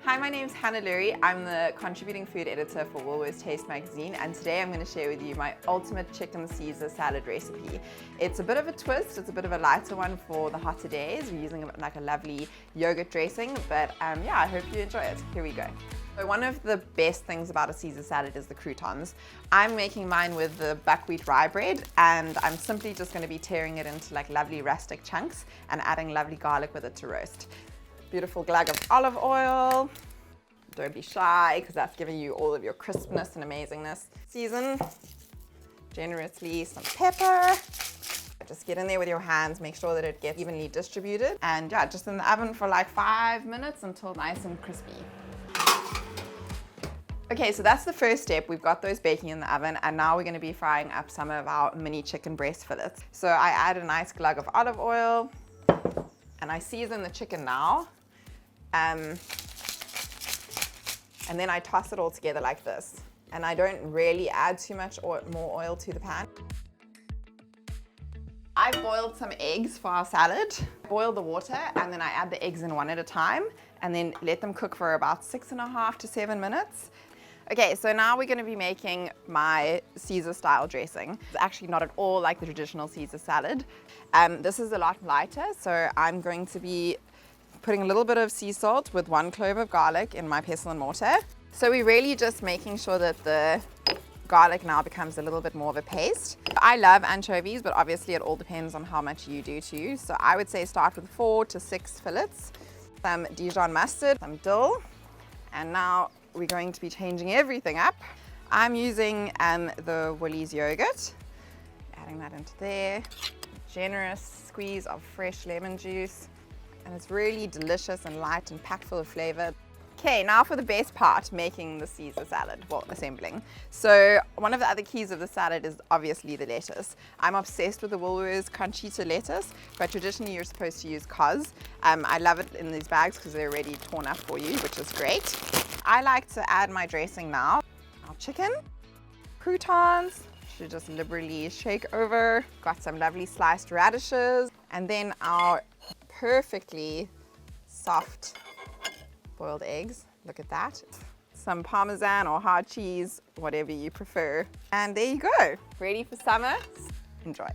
Hi, my name's Hannah Lewry. I'm the contributing food editor for Woolworths Taste magazine, and today I'm going to share with you my ultimate chicken Caesar salad recipe. It's a bit of a twist, it's a bit of a lighter one for the hotter days. We're using like a lovely yogurt dressing, but yeah, I hope you enjoy it. Here we go. So one of the best things about a Caesar salad is the croutons. I'm making mine with the buckwheat rye bread, and I'm simply just going to be tearing it into like lovely rustic chunks and adding lovely garlic with it to roast. Beautiful glug of olive oil. Don't be shy, because that's giving you all of your crispness and amazingness. Season generously some pepper. Just get in there with your hands, make sure that it gets evenly distributed, and yeah, just in the oven for like 5 minutes until nice and crispy. Okay, so that's the first step. We've got those baking in the oven, and now we're going to be frying up some of our mini chicken breast fillets. So I add a nice glug of olive oil, and I season the chicken now. And then I toss it all together like this. And I don't really add too much more oil to the pan. I've boiled some eggs for our salad. Boil the water, and then I add the eggs in one at a time, and then let them cook for about 6.5 to 7 minutes. Okay, so now we're going to be making my Caesar style dressing. It's actually not at all like the traditional Caesar salad. This is a lot lighter, so I'm going to be putting a little bit of sea salt with 1 clove of garlic in my pestle and mortar. So we're really just making sure that the garlic now becomes a little bit more of a paste. I love anchovies, but obviously it all depends on how much you do too. So I would say start with 4 to 6 fillets, some Dijon mustard, some dill, and now we're going to be changing everything up. I'm using the Woolies yogurt, adding that into there, generous squeeze of fresh lemon juice, and it's really delicious and light and packed full of flavor. Okay, now for the best part, making the Caesar salad, well, assembling. So one of the other keys of the salad is obviously the lettuce. I'm obsessed with the Woolworths Conchita lettuce, but traditionally you're supposed to use cos. I love it in these bags because they're already torn up for you, which is great. I like to add my dressing now. Our chicken, croutons, should just liberally shake over. Got some lovely sliced radishes, and then our perfectly soft boiled eggs. Look at that. Some Parmesan or hard cheese, whatever you prefer. And there you go. Ready for summer. Enjoy.